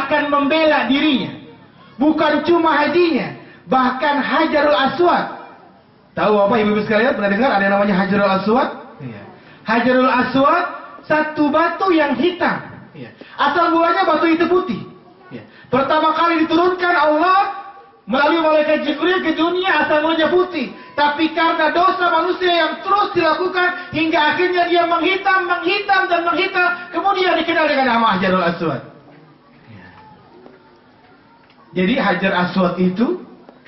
akan membela dirinya. Bukan cuma hajinya, bahkan Hajarul Aswad. Tahu Bapak Ibu sekalian, pernah dengar ada yang namanya Hajarul Aswad? Iya. Hajarul Aswad, satu batu yang hitam. Iya. Asal mulanya batu itu putih. Iya. Pertama kali diturunkan Allah melalui malaikat Jibril ke dunia, asal mulanya putih. Tapi karena dosa manusia yang terus dilakukan hingga akhirnya dia menghitam, dan menghitam, kemudian dikenal dengan nama Hajarul Aswad. Jadi Hajar Aswad itu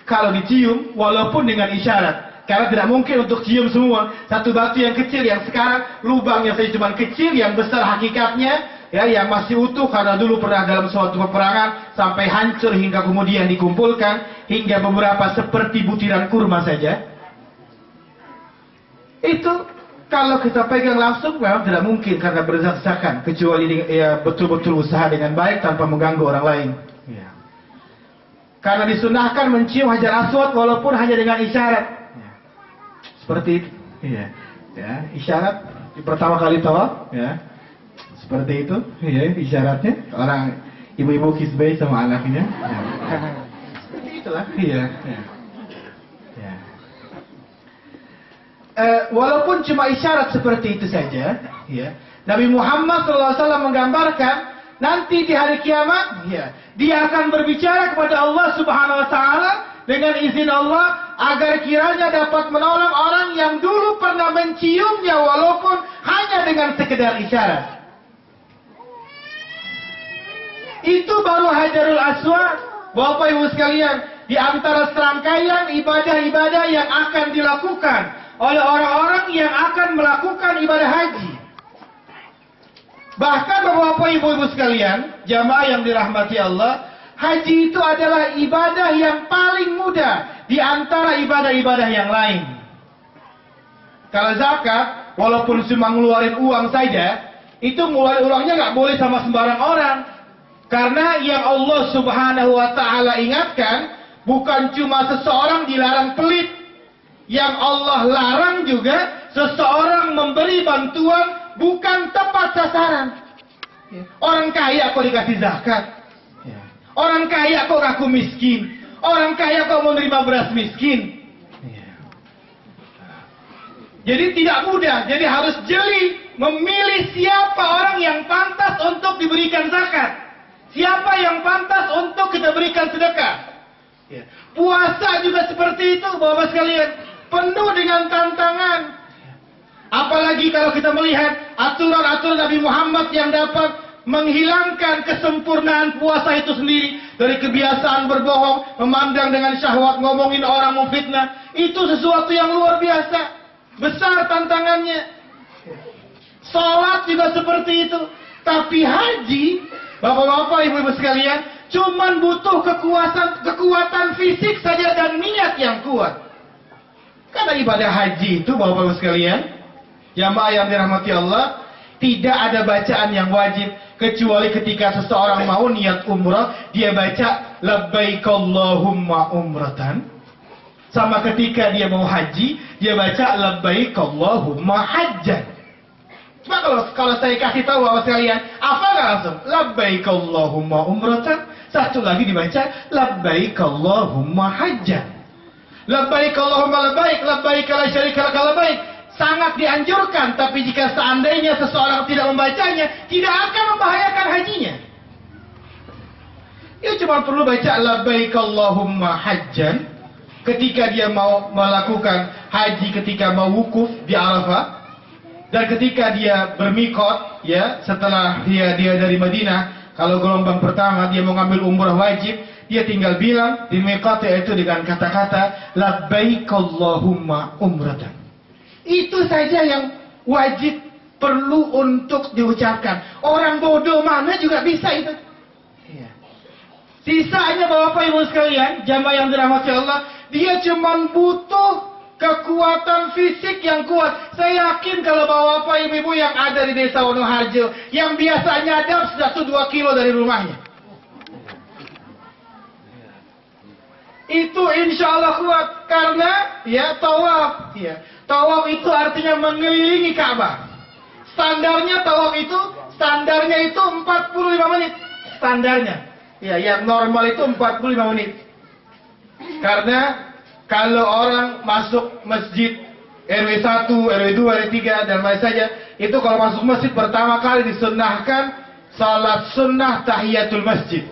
kalau dicium walaupun dengan isyarat, karena tidak mungkin untuk cium semua. Satu batu yang kecil yang sekarang lubangnya saja cuma kecil, yang besar hakikatnya ya, yang masih utuh karena dulu pernah dalam suatu peperangan sampai hancur hingga kemudian dikumpulkan hingga beberapa seperti butiran kurma saja. Itu kalau kita pegang langsung memang tidak mungkin karena berzak-zakan, kecuali ya betul-betul usaha dengan baik tanpa mengganggu orang lain. Ya. Karena disunahkan mencium Hajar Aswad walaupun hanya dengan isyarat. Ya. Seperti itu. Ya. Ya, isyarat di pertama kali tawaf, ya. Seperti itu, ya, isyaratnya. Orang ibu-ibu kisbay sama anaknya. Ya. Seperti itulah. Iya. Ya. Ya. Walaupun cuma isyarat seperti itu saja, ya. Nabi Muhammad SAW menggambarkan nanti di hari kiamat, ya, dia akan berbicara kepada Allah Subhanahu wa Ta'ala dengan izin Allah agar kiranya dapat menolong orang yang dulu pernah menciumnya walaupun hanya dengan sekedar isyarat. Itu baru Hajarul Aswad, Bapak Ibu sekalian, di antara serangkaian ibadah-ibadah yang akan dilakukan oleh orang-orang yang akan melakukan ibadah haji. Bahkan Bapak Ibu sekalian, jamaah yang dirahmati Allah, haji itu adalah ibadah yang paling mudah di antara ibadah-ibadah yang lain. Kalau zakat, walaupun cuma ngeluarin uang saja, itu ngeluarin uangnya nggak boleh sama sembarang orang. Karena yang Allah Subhanahu wa Ta'ala ingatkan, bukan cuma seseorang dilarang pelit, yang Allah larang juga seseorang memberi bantuan bukan tepat sasaran. Orang kaya kok dikasih zakat. Orang kaya kok ngaku miskin. Orang kaya kok menerima beras miskin. Jadi tidak mudah. Jadi harus jeli memilih siapa orang yang pantas untuk diberikan zakat. Siapa yang pantas untuk kita berikan sedekah. Puasa juga seperti itu, Bapak sekalian. Penuh dengan tantangan. Apalagi kalau kita melihat aturan-aturan Nabi Muhammad yang dapat menghilangkan kesempurnaan puasa itu sendiri. Dari kebiasaan berbohong, memandang dengan syahwat, ngomongin orang, memfitnah. Itu sesuatu yang luar biasa. Besar tantangannya. Salat juga seperti itu. Tapi haji, Bapak-bapak, ibu-ibu sekalian, cuman butuh kekuatan fisik saja dan niat yang kuat. Karena ibadah haji itu, Bapak-bapak sekalian, jamaah yang dirahmati Allah, tidak ada bacaan yang wajib kecuali ketika seseorang mau niat umrah, dia baca labbaik Allahumma umratan. Sama ketika dia mau haji, dia baca labbaik Allahumma hajjan. Cuma kalau saya kasih tahu Bapak sekalian, apa nggak langsung labbaik Allahumma umratan, satu lagi dibaca labbaik Allahumma hajjan. Labbaik Allahumma labbaik la syarika lak labbaik. Sangat dianjurkan, tapi jika seandainya seseorang tidak membacanya, tidak akan membahayakan hajinya. Dia cuma perlu baca labbaik Allahumma hajjan ketika dia mau melakukan haji, ketika mau wukuf di Arafah, dan ketika dia bermikot, ya, setelah dia dari Madinah, kalau gelombang pertama dia mau ngambil umrah wajib, dia tinggal bilang di mikot yaitu dengan kata-kata labbaik Allahumma umratan. Itu saja yang wajib perlu untuk diucapkan. Orang bodoh mana juga bisa itu. Sisanya Bapak Ibu sekalian, jamaah yang dirahmati Allah, dia cuma butuh kekuatan fisik yang kuat. Saya yakin kalau Bapak Ibu yang ada di desa Wonoharjo, yang biasanya ada 1-2 kilo dari rumahnya, itu insya Allah kuat. Karena ya tawaf, ya, tawaf itu artinya mengelilingi Ka'bah. Standarnya tawaf itu, standarnya itu 45 menit. Standarnya. Ya, yang normal itu 45 menit. Karena kalau orang masuk masjid RW 1, RW 2, RW 3 dan lain saja, itu kalau masuk masjid pertama kali disunnahkan salat sunnah tahiyatul masjid.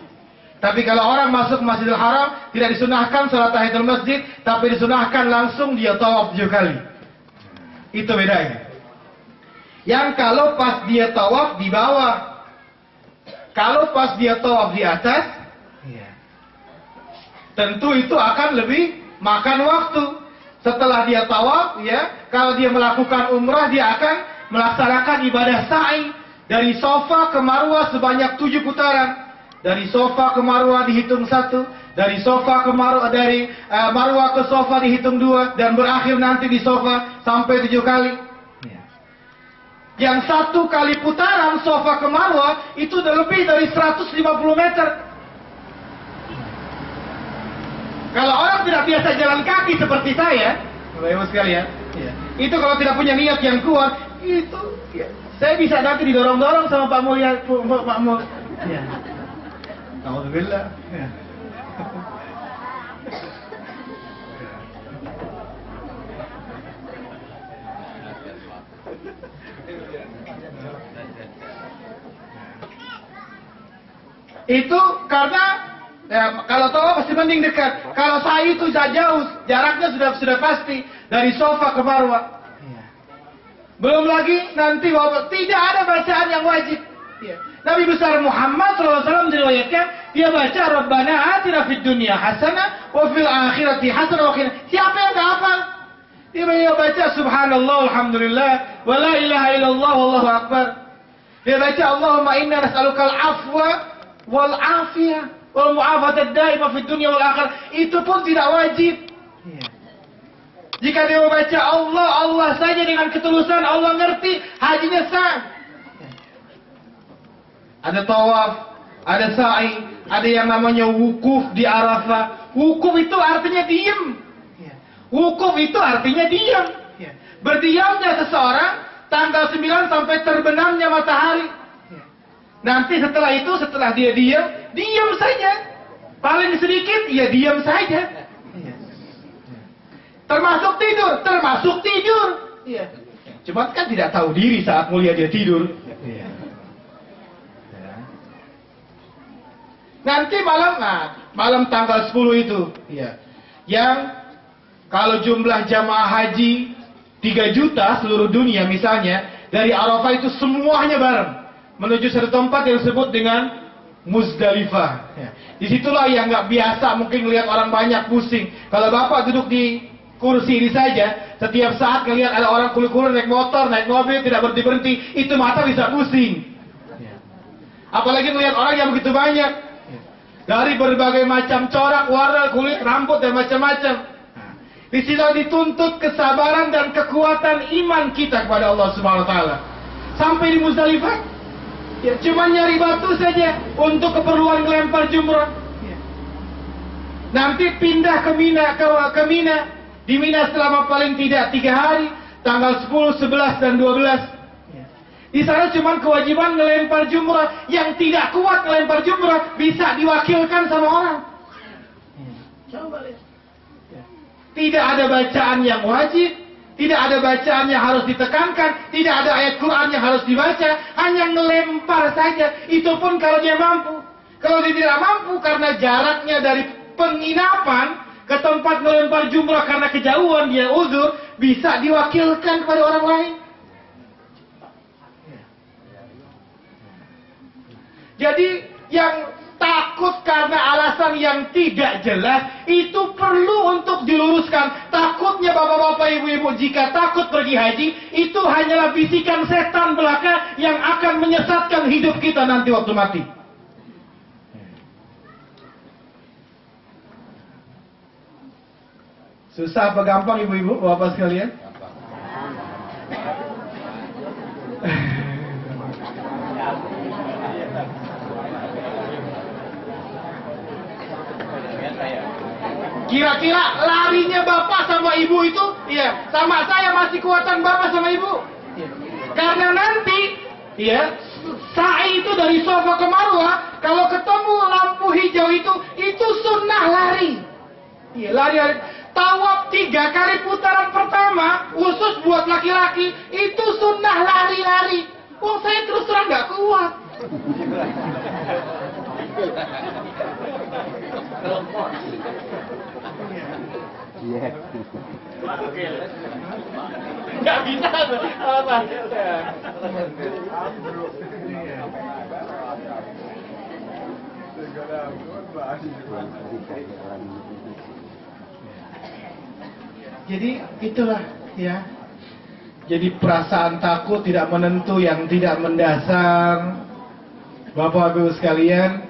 Tapi kalau orang masuk Masjidil Haram tidak disunnahkan salat tahiyatul masjid, tapi disunnahkan langsung dia tawaf 7 kali. Itu bedanya. Yang kalau pas dia tawaf di bawah, kalau pas dia tawaf di atas, tentu itu akan lebih makan waktu. Setelah dia tawaf, ya, kalau dia melakukan umrah, dia akan melaksanakan ibadah sa'i dari Sofa ke Marwah sebanyak 7 putaran. Dari Sofa ke Marwah dihitung 1, dari Sofa ke Marwah, dari Marwah ke Sofa dihitung 2, dan berakhir nanti di Sofa sampai 7 kali. Yang 1 kali putaran Sofa ke Marwah itu udah lebih dari 150 meter. Kalau orang tidak biasa jalan kaki seperti saya, Bapak-Ibu sekalian, itu kalau tidak punya niat yang kuat, itu saya bisa nanti didorong-dorong sama Pak Mulya, Pak Mul. Alhamdulillah. Itu karena kalau tawaf pasti mending dekat. Kalau sa'i itu jauh, jaraknya sudah pasti dari Sofa ke Marwah. Belum lagi nanti tidak ada bacaan yang wajib. Nabi besar Muhammad SAW diriwayatkan dia baca Rabbana atina fid dunya hasanah wa fil akhirati hasanah wa qina. Siapa yang tak hafal? Dia baca Subhanallah alhamdulillah wa la ilaha illallah wallahu akbar. Dia baca Allahumma inna nas'alukal afwa wal afiyah wal mu'afatad daimah fid dunya wal akhirah. Itu pun tidak wajib. Jika dia membaca Allah saja dengan ketulusan, Allah ngerti, hajinya sah. Ada tawaf, ada sa'i, ada yang namanya wukuf di Arafah. Wukuf itu artinya diam. Wukuf itu artinya diam. Berdiamnya seseorang tanggal 9 sampai terbenamnya matahari. Nanti setelah itu, setelah dia diam saja. Paling sedikit, ya diam saja. Termasuk tidur. Cuma kan tidak tahu diri saat mulia dia tidur. Nanti malam tanggal 10 itu, yang kalau jumlah jamaah haji 3 juta seluruh dunia misalnya, dari Arafah itu semuanya bareng menuju satu tempat yang disebut dengan Muzdalifah. Disitulah yang nggak biasa mungkin lihat orang banyak pusing. Kalau Bapak duduk di kursi ini saja, setiap saat ngelihat ada orang kulit-kulit naik motor, naik mobil, tidak berhenti-berhenti, itu mata bisa pusing. Apalagi melihat orang yang begitu banyak. Dari berbagai macam corak, warna, kulit, rambut, dan macam-macam. Di situ dituntut kesabaran dan kekuatan iman kita kepada Allah Subhanahu Wa Taala. Sampai di Muzdalifah, cuma nyari batu saja untuk keperluan melempar jumrah. Nanti pindah ke Mina, di Mina selama paling tidak 3 hari, tanggal 10, 11, dan 12. Di sana cuma kewajiban melempar jumrah. Yang tidak kuat melempar jumrah bisa diwakilkan sama orang. Coba lihat. Tidak ada bacaan yang wajib, tidak ada bacaan yang harus ditekankan, tidak ada ayat Quran yang harus dibaca, hanya melempar saja. Itu pun kalau dia mampu. Kalau dia tidak mampu karena jaraknya dari penginapan ke tempat melempar jumrah karena kejauhan dia uzur, bisa diwakilkan kepada orang lain. Jadi yang takut karena alasan yang tidak jelas itu perlu untuk diluruskan. Takutnya bapak-bapak, ibu-ibu, jika takut pergi haji, itu hanyalah bisikan setan belaka yang akan menyesatkan hidup kita nanti waktu mati. Susah apa gampang ibu-ibu, bapak sekalian? Kira-kira larinya bapak sama ibu itu, sama saya masih kuatan bapak sama ibu. Karena nanti, sa'i itu dari Sofa ke Marwah, kalau ketemu lampu hijau itu sunnah lari. Iya, lari. Tawaf 3 kali putaran pertama, khusus buat laki-laki, itu sunnah lari-lari. Wong saya terus terang nggak kuat. Nggak bisa apa? Jadi itulah ya. Jadi perasaan takut tidak menentu yang tidak mendasar, Bapak Ibu sekalian,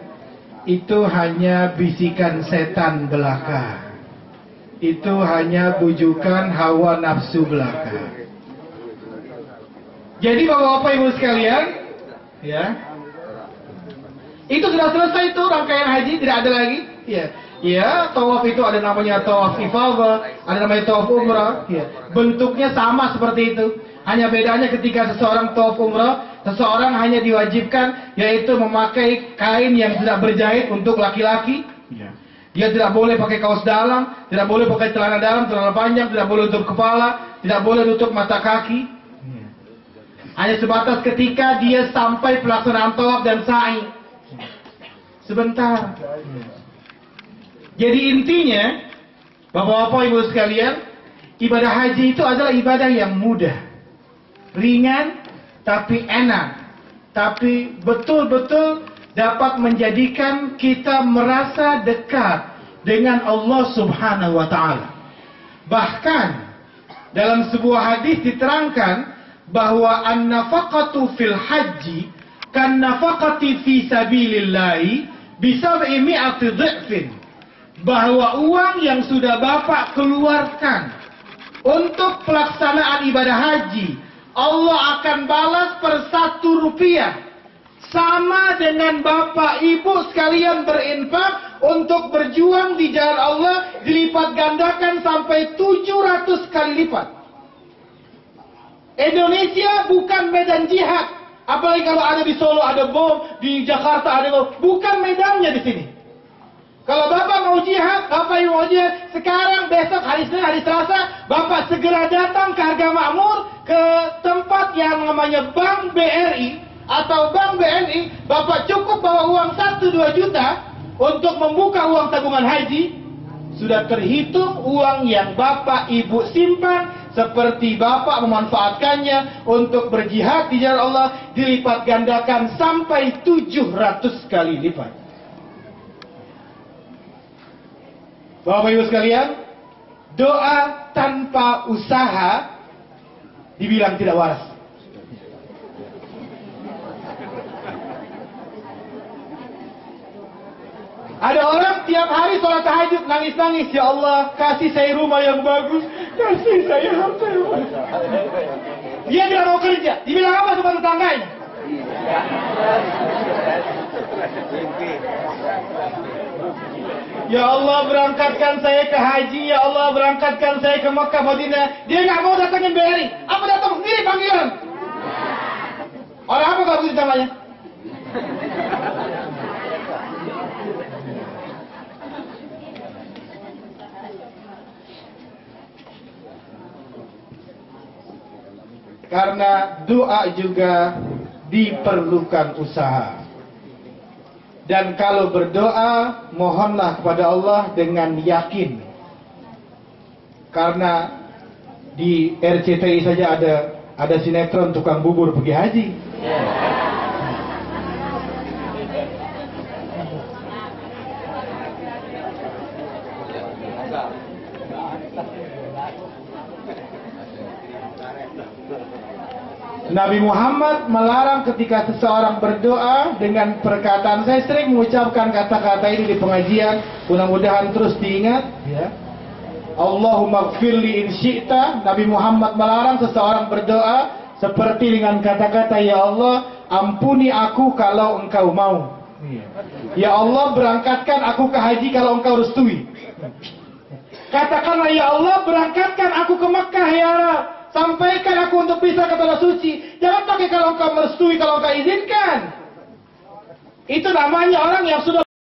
itu hanya bisikan setan belaka. Itu hanya bujukan hawa nafsu belaka. Jadi Bapak Ibu sekalian, ya. Itu sudah selesai itu rangkaian haji, tidak ada lagi. Ya. Ya, tawaf itu ada namanya tawaf ifadah, ada namanya tawaf umrah. Ya. Bentuknya sama seperti itu. Hanya bedanya ketika seseorang tawaf umrah, seseorang hanya diwajibkan yaitu memakai kain yang sudah berjahit untuk laki-laki. Ya. Dia tidak boleh pakai kaos dalam, tidak boleh pakai celana dalam, celana panjang, tidak boleh tutup kepala, tidak boleh tutup mata kaki. Ya. Hanya sebatas ketika dia sampai pelaksanaan tawaf dan sa'i. Sebentar. Jadi intinya, Bapak-bapak Ibu sekalian, ibadah haji itu adalah ibadah yang mudah, ringan, tapi enak, tapi betul-betul dapat menjadikan kita merasa dekat dengan Allah Subhanahu wa Ta'ala. Bahkan dalam sebuah hadis diterangkan bahwa an-nafaqatu fil haji kan nafaqati fi sabilillahi bisab'i mi'ati dhi'fin. Bahwa uang yang sudah Bapak keluarkan untuk pelaksanaan ibadah haji, Allah akan balas per 1 rupiah. Sama dengan Bapak Ibu sekalian berinfak untuk berjuang di jalan Allah, dilipat gandakan sampai 700 kali lipat. Indonesia bukan medan jihad. Apalagi kalau ada di Solo ada bom, di Jakarta ada bom. Bukan medannya di sini. Kalau Bapak mau jihad, Bapak mau jihad, sekarang, besok, hari Senin, hari Selasa, Bapak segera datang ke Harga Makmur, ke tempat yang namanya Bank BRI atau Bank BNI, Bapak cukup bawa uang 1-2 juta untuk membuka uang tabungan haji, sudah terhitung uang yang Bapak Ibu simpan, seperti Bapak memanfaatkannya untuk berjihad di jalan Allah, dilipat gandakan sampai 700 kali lipat. Bapak Ibu sekalian, doa tanpa usaha dibilang tidak waras. Ada orang tiap hari sholat tahajud nangis-nangis, ya Allah kasih saya rumah yang bagus, kasih saya harta yang bagus. Dia tidak mau kerja, dibilang apa sama tetangganya? Ya Allah berangkatkan saya ke haji, ya Allah berangkatkan saya ke Mekah, Madinah. Dia nggak mau datangin BRI, apa datang sendiri panggilan? Orang apa kalau begitu namanya? Karena doa juga diperlukan usaha. Dan kalau berdoa, mohonlah kepada Allah dengan yakin. Karena di RCTI saja ada sinetron tukang bubur pergi haji. Nabi Muhammad melarang ketika seseorang berdoa dengan perkataan, saya sering mengucapkan kata-kata ini di pengajian, mudah-mudahan terus diingat ya. Allahumma gfirli in syi'ta. Nabi Muhammad melarang seseorang berdoa seperti dengan kata-kata, ya Allah ampuni aku kalau engkau mau. Ya Allah berangkatkan aku ke haji kalau engkau restui. Katakanlah, ya Allah berangkatkan aku ke Mekah ya Rabb, sampaikan aku untuk bisa ke tanah suci. Jangan pakai kalau engkau merestui, kalau engkau izinkan. Itu namanya orang yang sudah